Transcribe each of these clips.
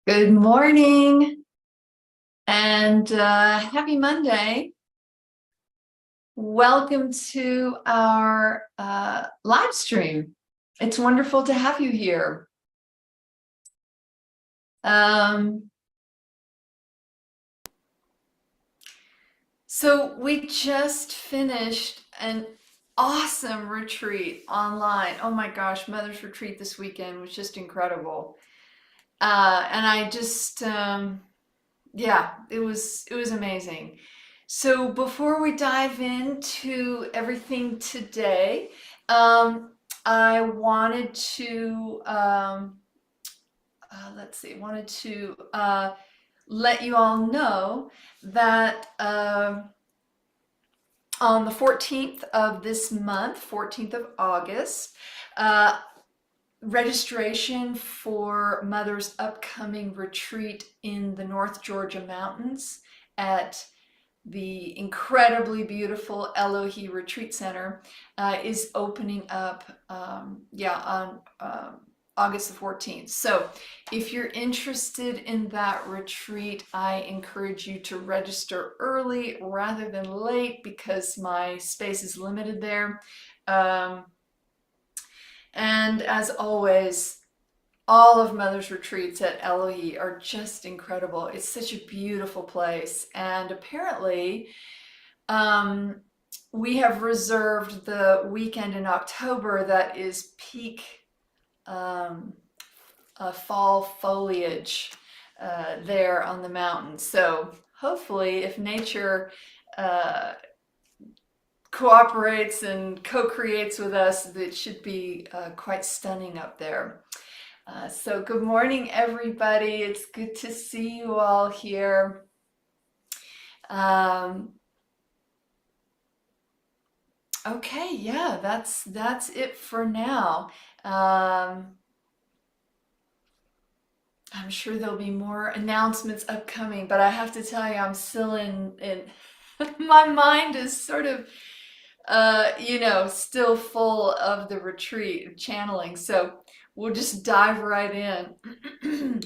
Good morning and happy Monday. Welcome to our live stream. It's wonderful to have you here. So we just finished an awesome retreat online. Oh my gosh, Mother's Retreat this weekend was just incredible. And I just Yeah, it was amazing. So before we dive into everything today, I wanted to wanted to let you all know that on the 14th of this month, 14th of August, uh, registration for Mother's upcoming retreat in the North Georgia mountains at the incredibly beautiful Elohe Retreat Center is opening up on August the 14th. So if you're interested in that retreat, I encourage you to register early rather than late because my space is limited there. And as always, all of Mother's retreats at Elohe are just incredible. It's such a beautiful place. And apparently, we have reserved the weekend in October that is peak fall foliage there on the mountain. So hopefully, if nature uh, cooperates and co-creates with us, it should be quite stunning up there. So good morning, everybody. It's good to see you all here. Okay, yeah, that's it for now. I'm sure there'll be more announcements upcoming, but I have to tell you, I'm still in my mind is sort of still full of the retreat channeling. So we'll just dive right in.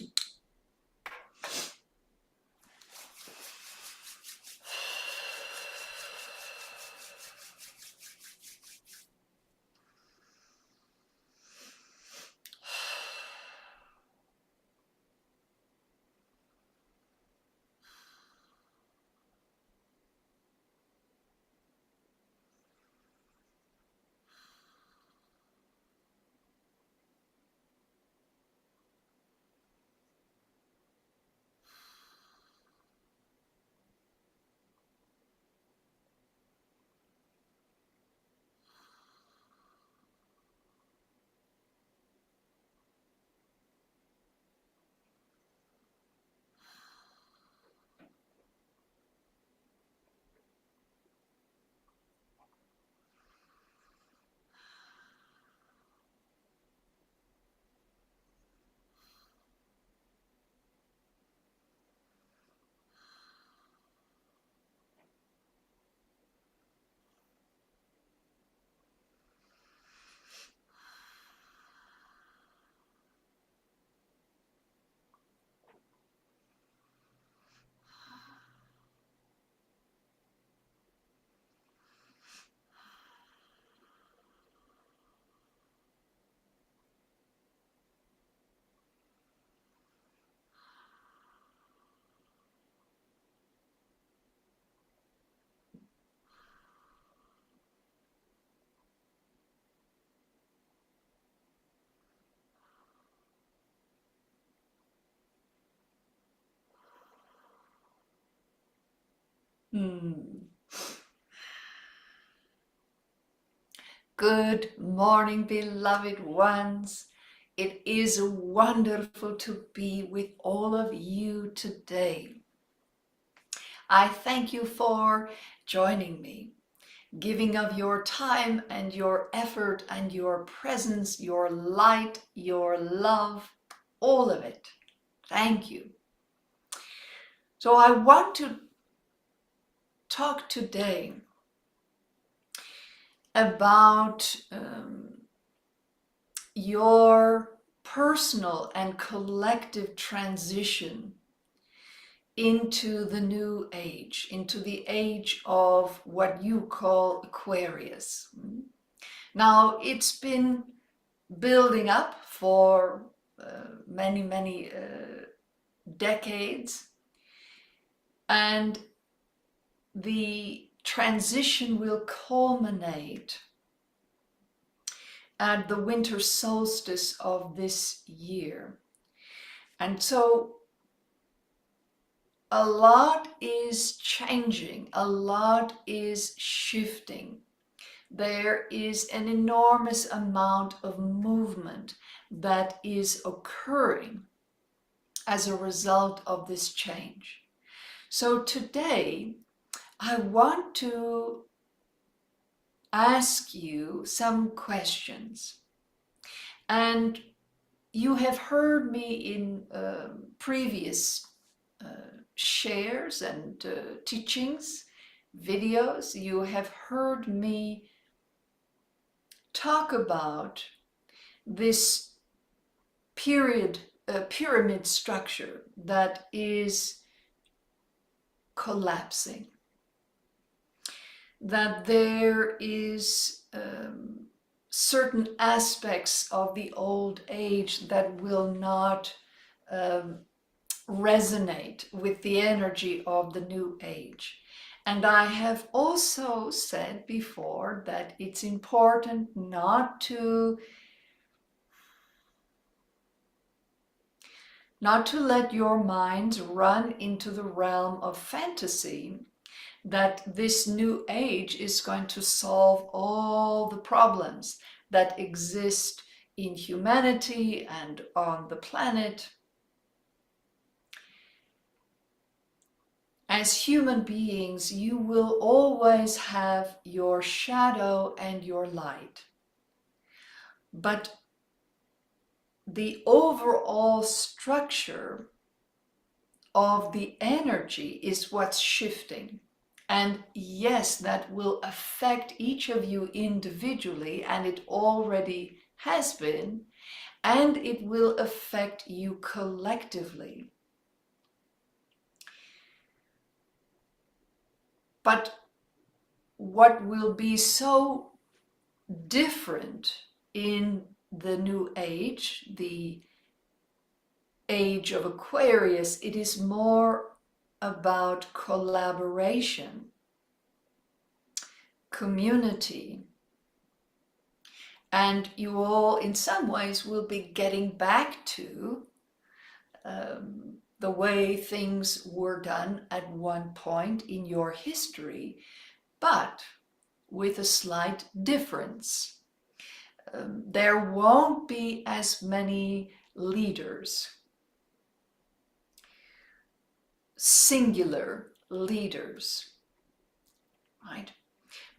Hmm. Good morning, beloved ones. It is wonderful to be with all of you today. I thank you for joining me, giving of your time and your effort and your presence, your light, your love, all of it. Thank you. So I want to talk today about your personal and collective transition into the new age, into the age of what you call Aquarius. Now, it's been building up for many decades, and the transition will culminate at the winter solstice of this year. And so a lot is changing, a lot is shifting. There is an enormous amount of movement that is occurring as a result of this change. So today, I want to ask you some questions. And you have heard me in previous shares and teachings, videos. You have heard me talk about this pyramid structure that is collapsing, that there is certain aspects of the old age that will not resonate with the energy of the new age. And I have also said before that it's important not to let your minds run into the realm of fantasy that this new age is going to solve all the problems that exist in humanity and on the planet. As human beings, you will always have your shadow and your light. But the overall structure of the energy is what's shifting. And yes, that will affect each of you individually, and it already has been, and it will affect you collectively. But what will be so different in the new age, the age of Aquarius, it is more about collaboration, community, and you all in some ways will be getting back to the way things were done at one point in your history, but with a slight difference. There won't be as many leaders, singular leaders, right?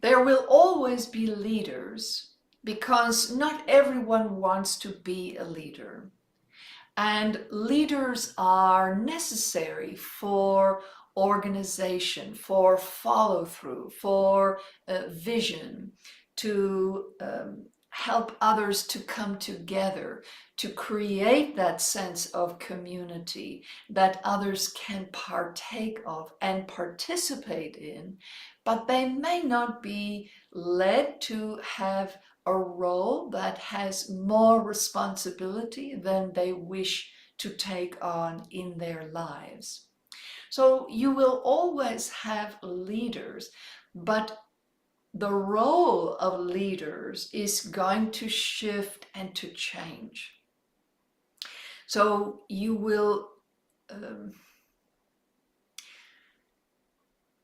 There will always be leaders because not everyone wants to be a leader. And leaders are necessary for organization, for follow through, for vision, to help others to come together, to create that sense of community that others can partake of and participate in, but they may not be led to have a role that has more responsibility than they wish to take on in their lives. So you will always have leaders, but the role of leaders is going to shift and to change. So you will,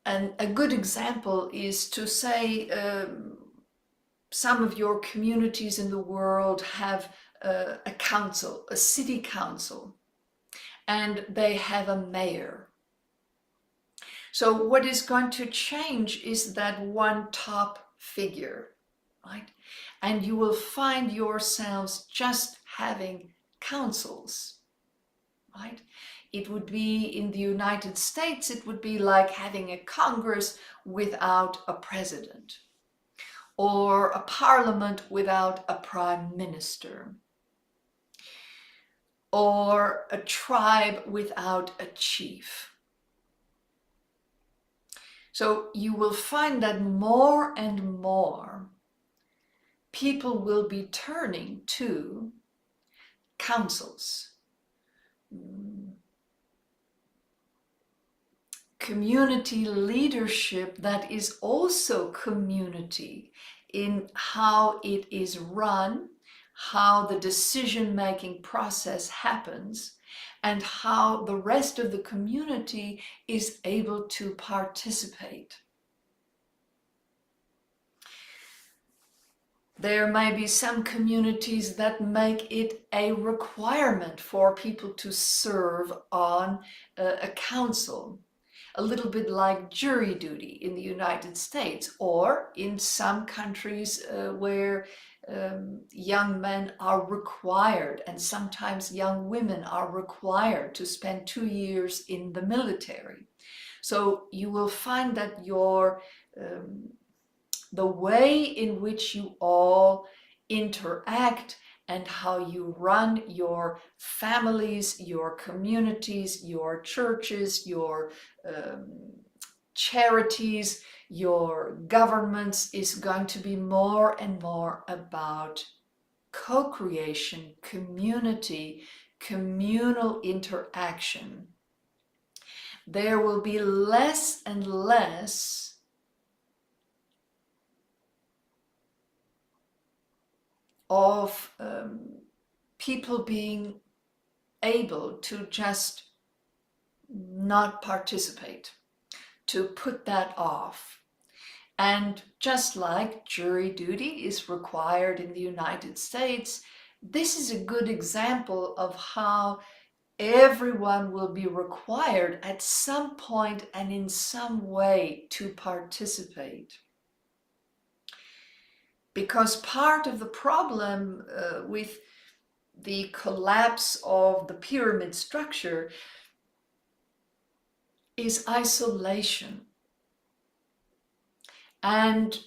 and a good example is to say, some of your communities in the world have a council, a city council, and they have a mayor. So what is going to change is that one top figure, right? And you will find yourselves just having councils, right? It would be in the United States, it would be like having a Congress without a president, or a parliament without a prime minister. or a tribe without a chief. So you will find that more and more people will be turning to councils, community leadership that is also community in how it is run, how the decision-making process happens, and how the rest of the community is able to participate. There may be some communities that make it a requirement for people to serve on a council, a little bit like jury duty in the United States, or in some countries where young men are required, and sometimes young women are required to spend 2 years in the military. So you will find that the way in which you all interact and how you run your families, your communities, your churches, your charities, your governments is going to be more and more about co-creation, community, communal interaction. There will be less and less of people being able to just not participate, to put that off. And just like jury duty is required in the United States, this is a good example of how everyone will be required at some point and in some way to participate. Because part of the problem with the collapse of the pyramid structure is isolation. And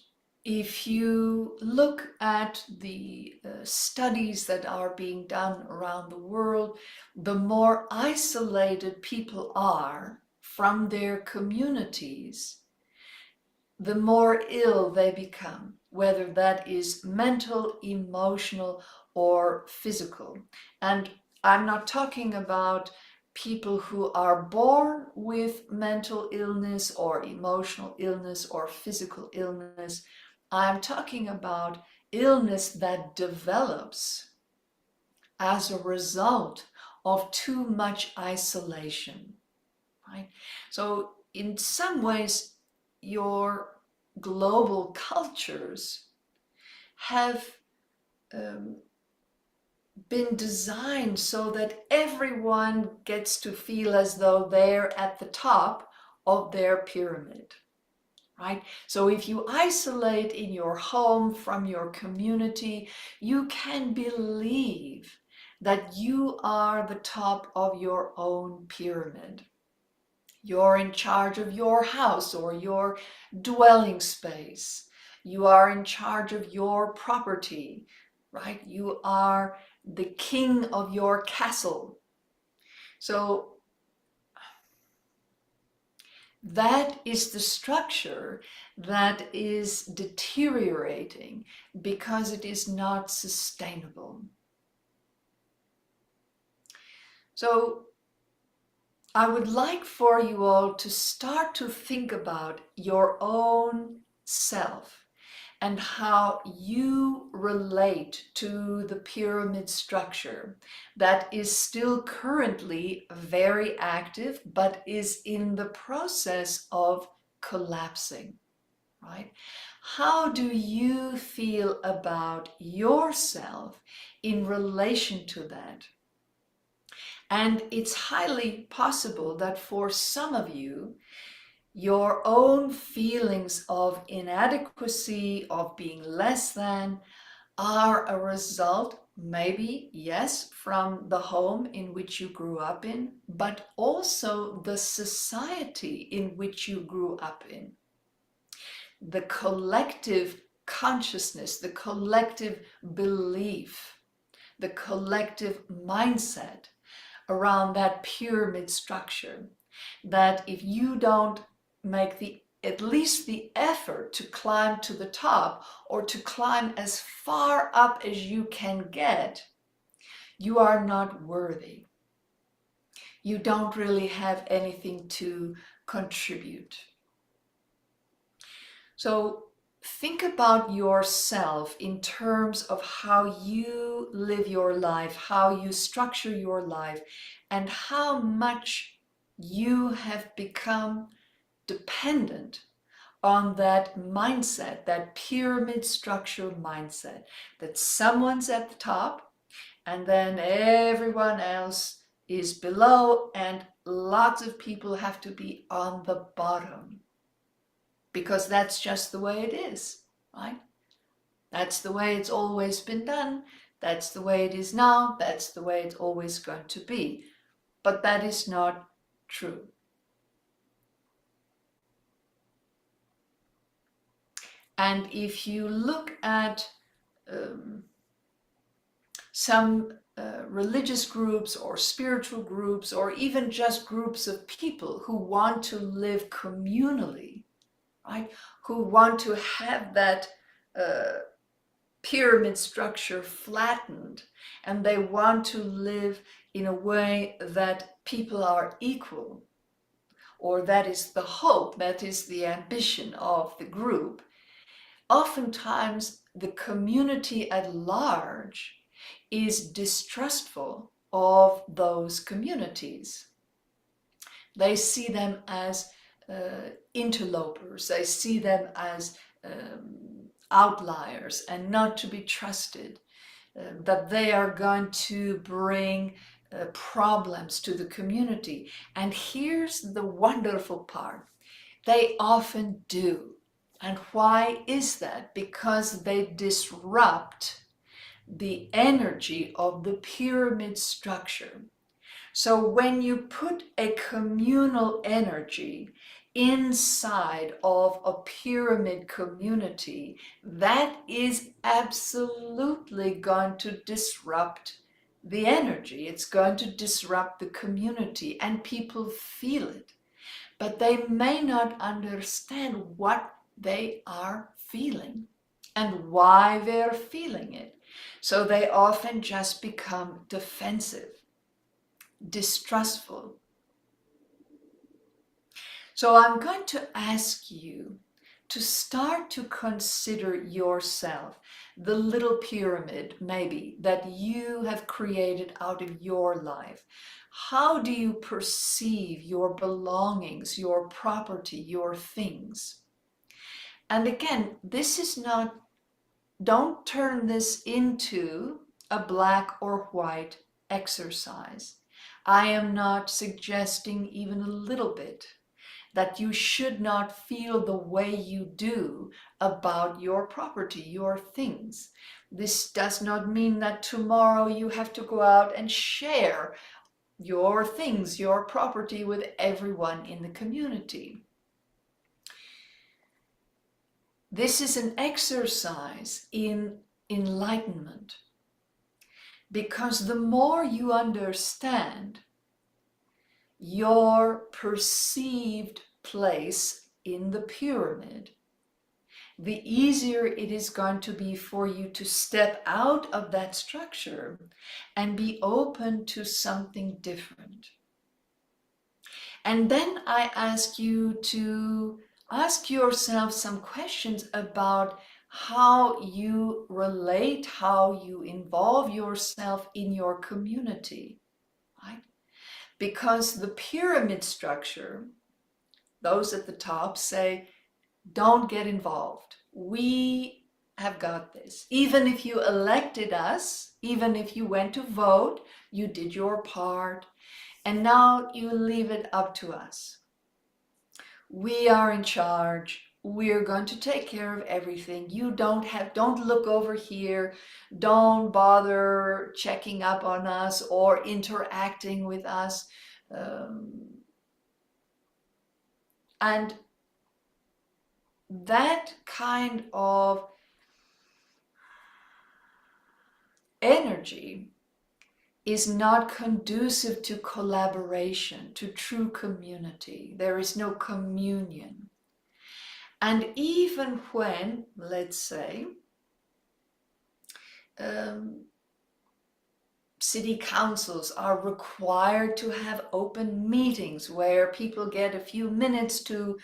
if you look at the studies that are being done around the world, the more isolated people are from their communities, the more ill they become, whether that is mental, emotional, or physical. And I'm not talking about people who are born with mental illness or emotional illness or physical illness. I'm talking about illness that develops as a result of too much isolation, right? So in some ways, your global cultures have been designed so that everyone gets to feel as though they're at the top of their pyramid, right? So if you isolate in your home from your community, you can believe that you are the top of your own pyramid. You're in charge of your house or your dwelling space. You are in charge of your property, right? You are the king of your castle. So that is the structure that is deteriorating because it is not sustainable. So I would like for you all to start to think about your own self and how you relate to the pyramid structure that is still currently very active, but is in the process of collapsing, right? How do you feel about yourself in relation to that? And it's highly possible that for some of you, your own feelings of inadequacy, of being less than, are a result, maybe, yes, from the home in which you grew up in, but also the society in which you grew up in. The collective consciousness, the collective belief, the collective mindset around that pyramid structure, that if you don't make at least the effort to climb to the top, or to climb as far up as you can get, you are not worthy. You don't really have anything to contribute. So think about yourself in terms of how you live your life, how you structure your life, and how much you have become dependent on that mindset, that pyramid structure mindset, that someone's at the top and then everyone else is below, and lots of people have to be on the bottom, because that's just the way it is, right? That's the way it's always been done. That's the way it is now. That's the way it's always going to be. But that is not true. And if you look at some religious groups or spiritual groups, or even just groups of people who want to live communally, right? Who want to have that pyramid structure flattened, and they want to live in a way that people are equal, or that is the hope, that is the ambition of the group. Oftentimes the community at large is distrustful of those communities. They see them as interlopers. They see them as outliers and not to be trusted, that they are going to bring problems to the community. And here's the wonderful part: they often do. And why is that? Because they disrupt the energy of the pyramid structure. So when you put a communal energy inside of a pyramid community, that is absolutely going to disrupt the energy. It's going to disrupt the community, and people feel it. But they may not understand what they are feeling and why they're feeling it. So they often just become defensive, distrustful. So I'm going to ask you to start to consider yourself, the little pyramid maybe that you have created out of your life. How do you perceive your belongings, your property, your things? And again, this is not, don't turn this into a black or white exercise. I am not suggesting even a little bit that you should not feel the way you do about your property, your things. This does not mean that tomorrow you have to go out and share your things, your property with everyone in the community. This is an exercise in enlightenment, because the more you understand your perceived place in the pyramid, the easier it is going to be for you to step out of that structure and be open to something different. And then I ask you to ask yourself some questions about how you relate, how you involve yourself in your community, right? Because the pyramid structure, those at the top say, don't get involved. We have got this. Even if you elected us, even if you went to vote, you did your part, and now you leave it up to us. We are in charge. We're going to take care of everything. You don't look over here. Don't bother checking up on us or interacting with us. And that kind of energy is not conducive to collaboration, to true community. There is no communion. And even when, let's say, city councils are required to have open meetings where people get a few minutes to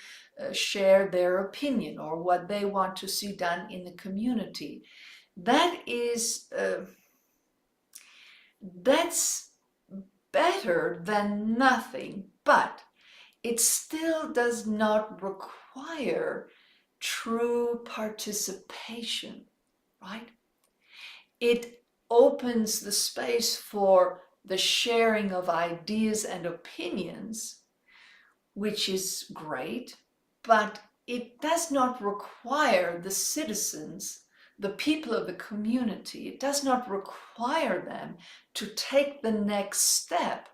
share their opinion or what they want to see done in the community, that's better than nothing, but it still does not require true participation, right? It opens the space for the sharing of ideas and opinions, which is great, but it does not require the citizens, the people of the community, it does not require them to take the next step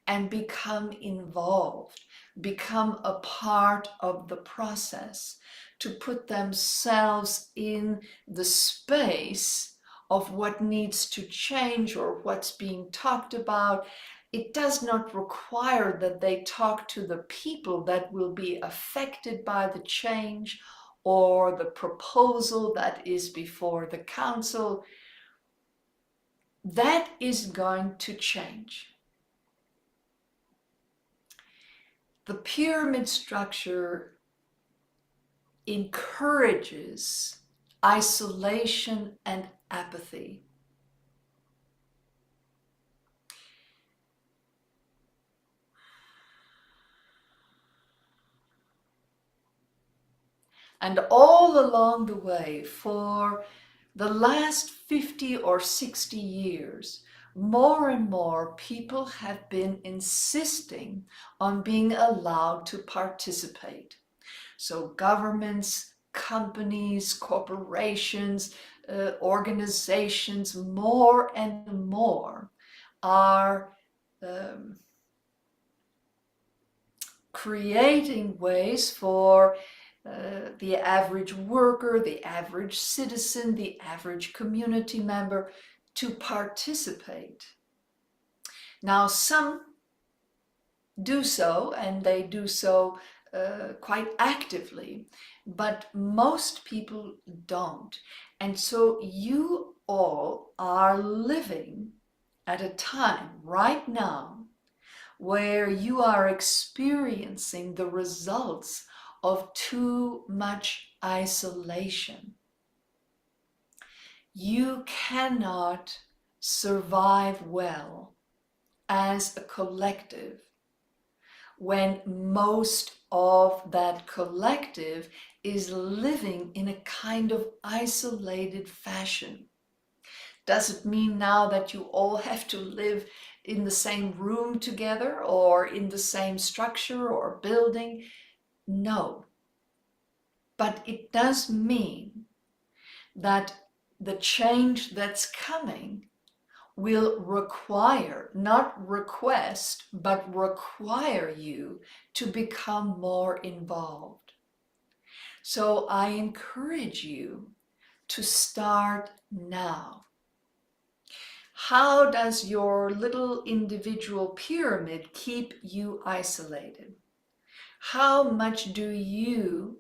and become involved, become a part of the process, to put themselves in the space of what needs to change or what's being talked about. It does not require that they talk to the people that will be affected by the change or the proposal that is before the council. That is going to change. The pyramid structure encourages isolation and apathy. And all along the way, for the last 50 or 60 years, more and more people have been insisting on being allowed to participate. So governments, companies, corporations, organizations, more and more are creating ways for the average worker, the average citizen, the average community member to participate. Now, some do so, and they do so quite actively, but most people don't. And so you all are living at a time right now where you are experiencing the results of too much isolation. You cannot survive well as a collective when most of that collective is living in a kind of isolated fashion. Does it mean now that you all have to live in the same room together or in the same structure or building? No. But it does mean that the change that's coming will require, not request, but require you to become more involved. So I encourage you to start now. How does your little individual pyramid keep you isolated? How much do you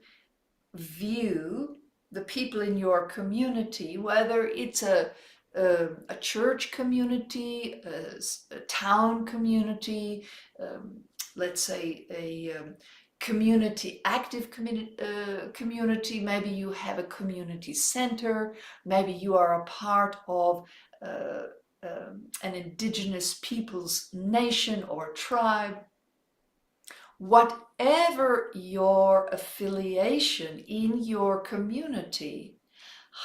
view the people in your community, whether it's a church community, a town community, let's say a community, active community, maybe you have a community center, maybe you are a part of an indigenous people's nation or tribe. Whatever your affiliation in your community,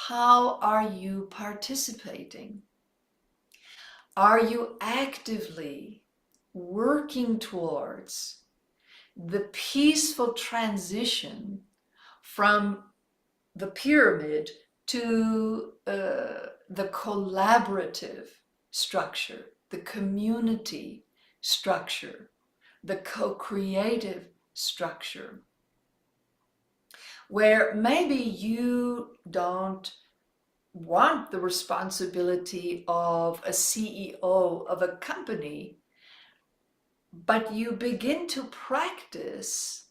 how are you participating? Are you actively working towards the peaceful transition from the pyramid to the collaborative structure, the community structure, the co-creative structure, where maybe you don't want the responsibility of a CEO of a company, but you begin to practice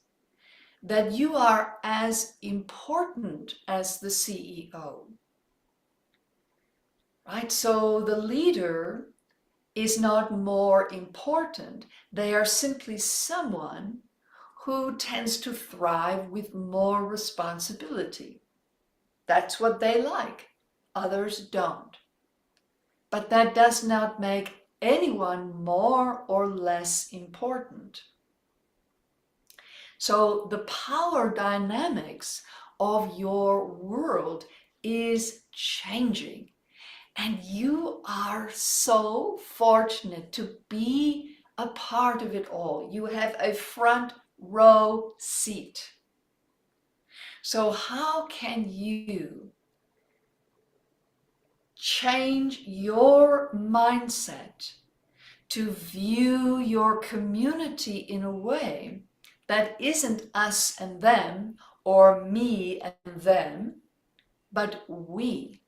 that you are as important as the CEO, right? So the leader is not more important. They are simply someone who tends to thrive with more responsibility. That's what they like. Others don't. But that does not make anyone more or less important. So the power dynamics of your world is changing. And you are so fortunate to be a part of it all. You have a front row seat. So how can you change your mindset to view your community in a way that isn't us and them or me and them, but we,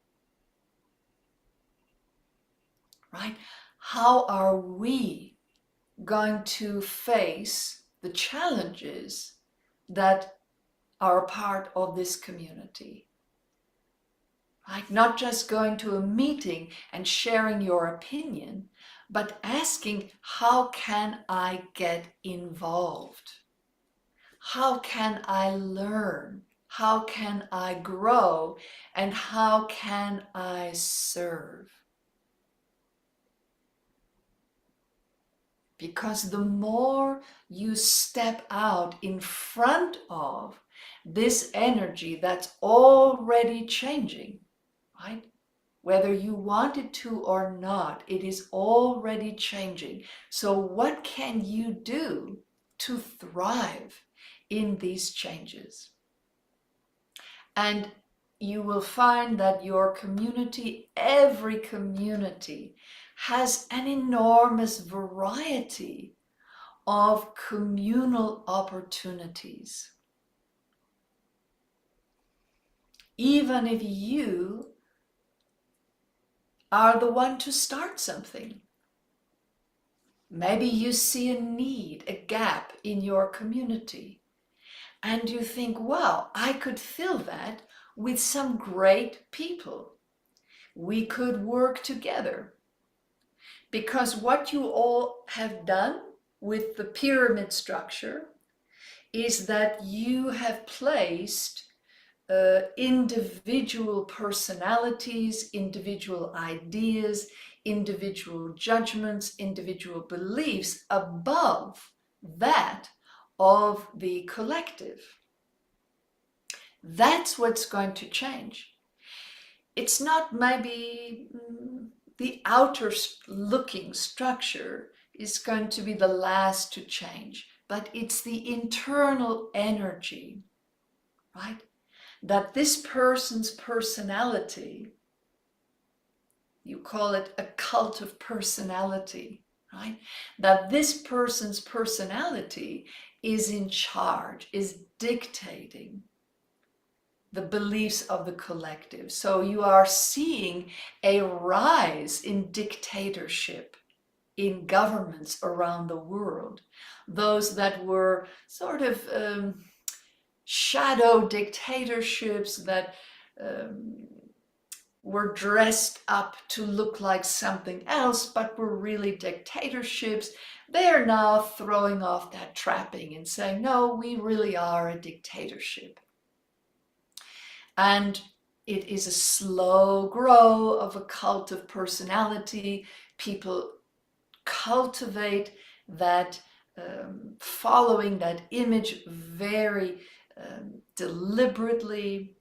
right? How are we going to face the challenges that are a part of this community? Right? Not just going to a meeting and sharing your opinion, but asking, how can I get involved? How can I learn? How can I grow? And how can I serve? Because the more you step out in front of this energy that's already changing, right? Whether you want it to or not, it is already changing. So what can you do to thrive in these changes? And you will find that your community, every community, has an enormous variety of communal opportunities. Even if you are the one to start something. Maybe you see a need, a gap in your community, and you think, well, I could fill that with some great people. We could work together. Because what you all have done with the pyramid structure is that you have placed individual personalities, individual ideas, individual judgments, individual beliefs above that of the collective. That's what's going to change. It's not maybe the outer looking structure is going to be the last to change, but it's the internal energy, right? That this person's personality, you call it a cult of personality, right? That this person's personality is in charge, is dictating the beliefs of the collective. So you are seeing a rise in dictatorship in governments around the world. Those that were sort of shadow dictatorships that were dressed up to look like something else, but were really dictatorships. They're now throwing off that trapping and saying, no, we really are a dictatorship. And it is a slow grow of a cult of personality. People cultivate that, following that image very deliberately,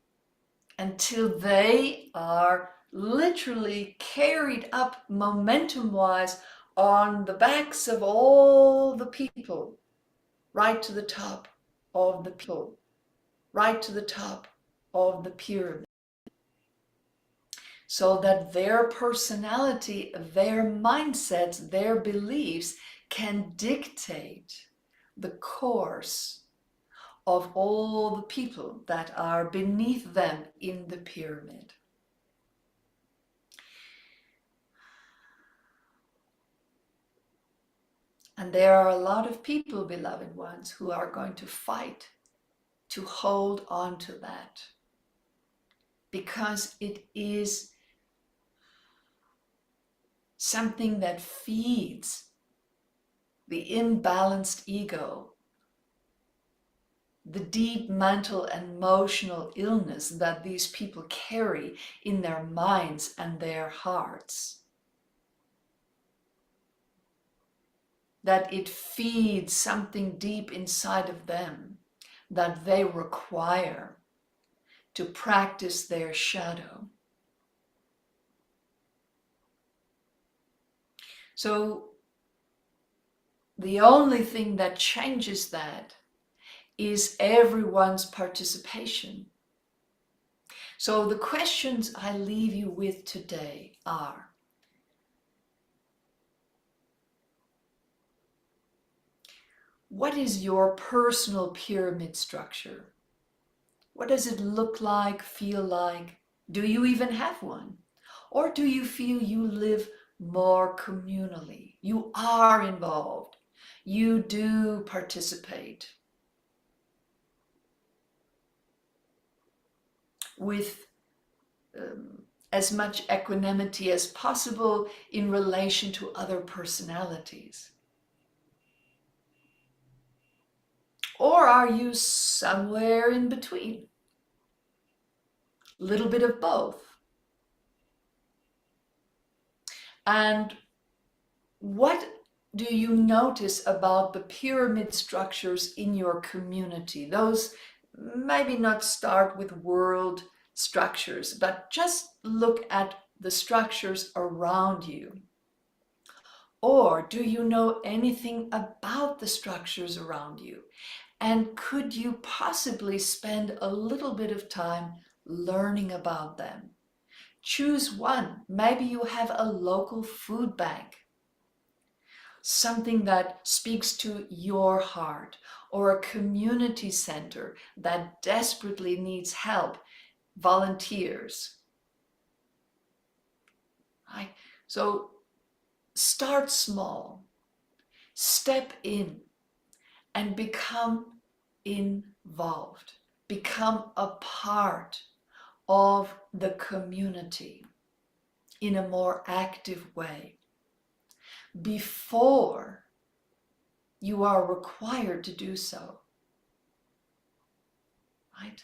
until they are literally carried up momentum-wise on the backs of all the people, right to the top of the people, right to the top of the pyramid. So that their personality, their mindsets, their beliefs can dictate the course of all the people that are beneath them in the pyramid. And there are a lot of people, beloved ones, who are going to fight to hold on to that, because it is something that feeds the imbalanced ego, the deep mental and emotional illness that these people carry in their minds and their hearts. That it feeds something deep inside of them that they require to practice their shadow. So the only thing that changes that is everyone's participation. So the questions I leave you with today are: what is your personal pyramid structure? What does it look like, feel like? Do you even have one? Or do you feel you live more communally? You are involved. You do participate with as much equanimity as possible in relation to other personalities. Or are you somewhere in between? A little bit of both. And what do you notice about the pyramid structures in your community? Those maybe not start with world structures, but just look at the structures around you. Or do you know anything about the structures around you? And could you possibly spend a little bit of time learning about them? Choose one. Maybe you have a local food bank, something that speaks to your heart, or a community center that desperately needs help, volunteers. Right? So start small, step in, and become involved. Become a part of the community in a more active way before you are required to do so. Right?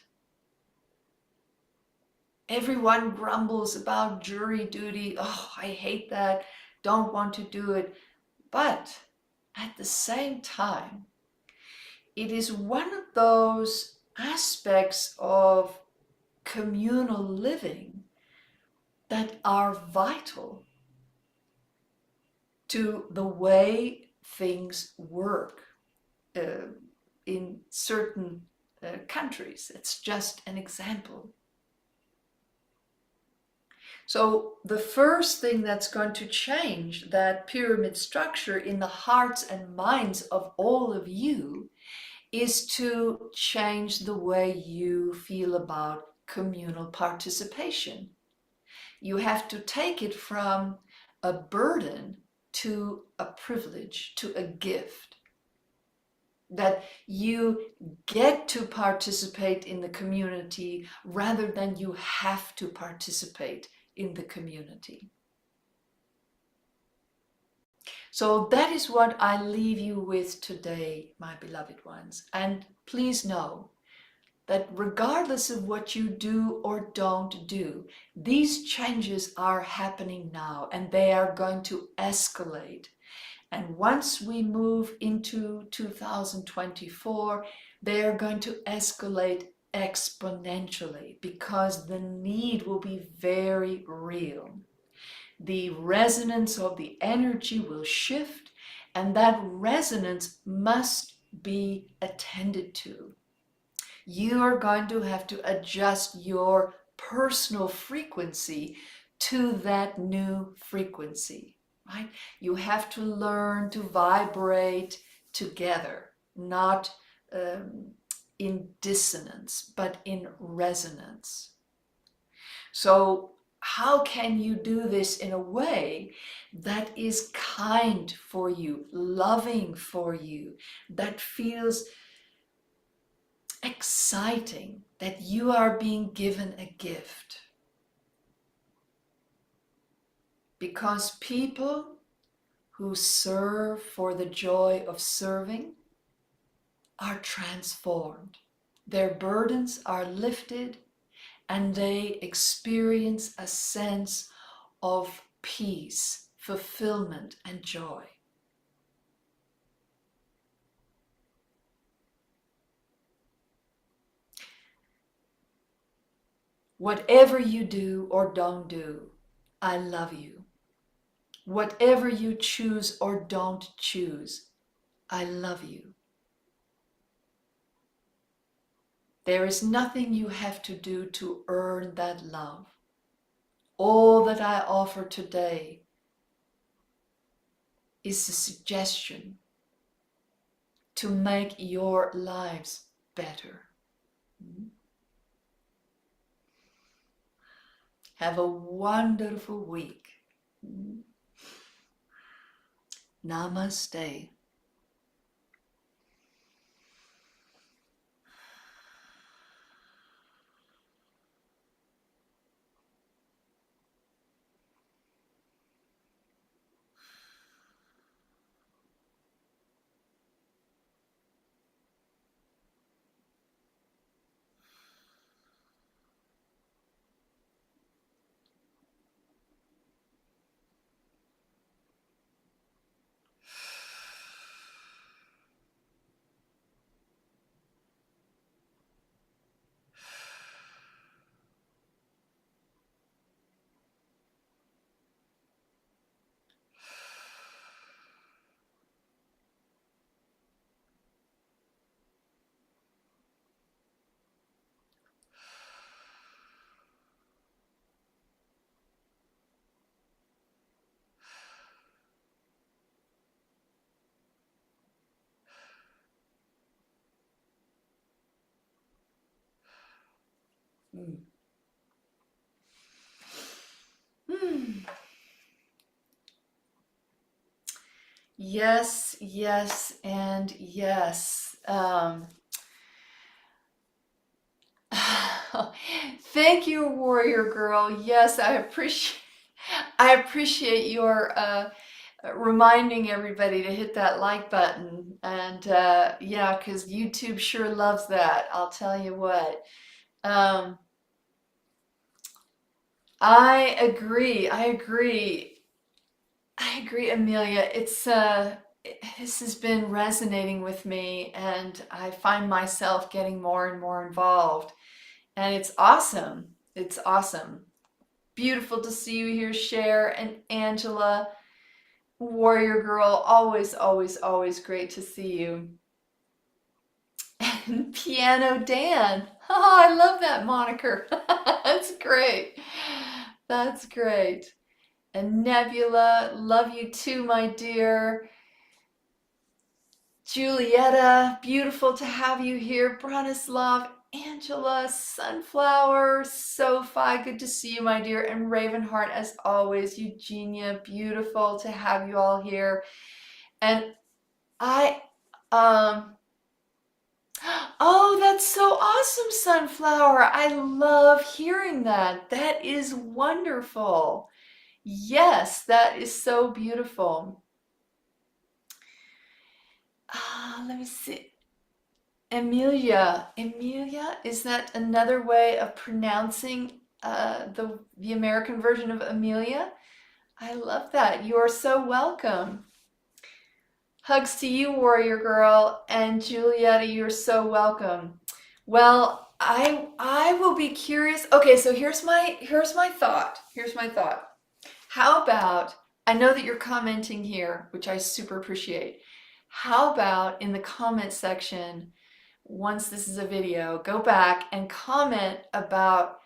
Everyone grumbles about jury duty. Oh, I hate that. Don't want to do it. But at the same time, it is one of those aspects of communal living that are vital to the way things work in certain countries. It's just an example. So the first thing that's going to change that pyramid structure in the hearts and minds of all of you is to change the way you feel about communal participation. You have to take it from a burden to a privilege, to a gift. That you get to participate in the community rather than you have to participate in the community. So that is what I leave you with today, my beloved ones. And please know that regardless of what you do or don't do, these changes are happening now and they are going to escalate. And once we move into 2024, they are going to escalate exponentially because the need will be very real. The resonance of the energy will shift, and that resonance must be attended to. You are going to have to adjust your personal frequency to that new frequency, right? You have to learn to vibrate together, not in dissonance, but in resonance. So how can you do this in a way that is kind for you, loving for you, that feels exciting, that you are being given a gift? Because people who serve for the joy of serving are transformed. Their burdens are lifted and they experience a sense of peace, fulfillment, and joy. Whatever you do or don't do, I love you. Whatever you choose or don't choose, I love you. There is nothing you have to do to earn that love. All that I offer today is a suggestion to make your lives better. Have a wonderful week. Namaste. Mm. Mm. Yes, yes, and yes. Thank you, warrior girl. Yes, I appreciate your reminding everybody to hit that like button. And yeah, because YouTube sure loves that. I'll tell you what. Um, I agree. I agree. I agree, Amelia. This has been resonating with me, and I find myself getting more and more involved. And it's awesome. It's awesome. Beautiful to see you here, Cher and Angela, warrior girl. Always, always, always great to see you. And Piano Dan. Oh, I love that moniker. That's great. That's great. And Nebula, love you too, my dear. Julieta, beautiful to have you here. Branislav, Angela, Sunflower, Sophie, good to see you, my dear. And Ravenheart, as always. Eugenia, beautiful to have you all here. And I, oh, that's so awesome, Sunflower. I love hearing that. That is wonderful. Yes, that is so beautiful. Let me see. Emilia. Emilia, is that another way of pronouncing the American version of Amelia? I love that. You are so welcome. Hugs to you, warrior girl, and Julieta, you're so welcome. Well, I will be curious. Okay, so here's my thought. Here's my thought. How about, I know that you're commenting here, which I super appreciate. How about in the comment section, once this is a video, go back and comment about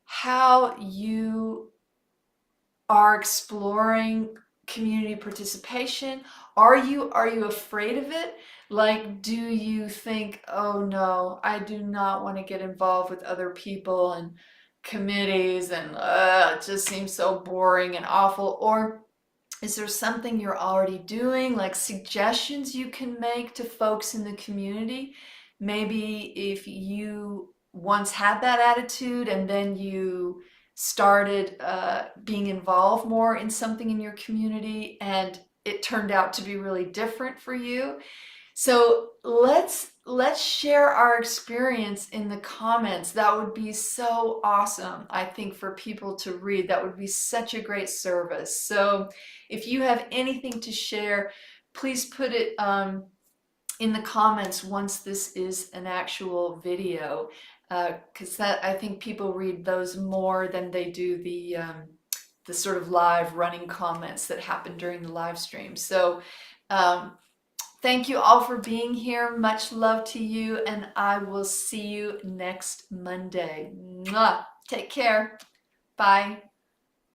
how you are exploring community participation. Are you afraid of it? Like, do you think, oh no, I do not want to get involved with other people, and committees and it just seems so boring and awful? Or is there something you're already doing, like suggestions you can make to folks in the community? Maybe if you once had that attitude and then you started being involved more in something in your community and it turned out to be really different for you. So let's share our experience in the comments. That would be so awesome, I think, for people to read. That would be such a great service. So if you have anything to share, please put it in the comments once this is an actual video, because that I think people read those more than they do the sort of live running comments that happen during the live stream. So um, thank you all for being here. Much love to you, and I will see you next Monday. Mwah! Take care. Bye.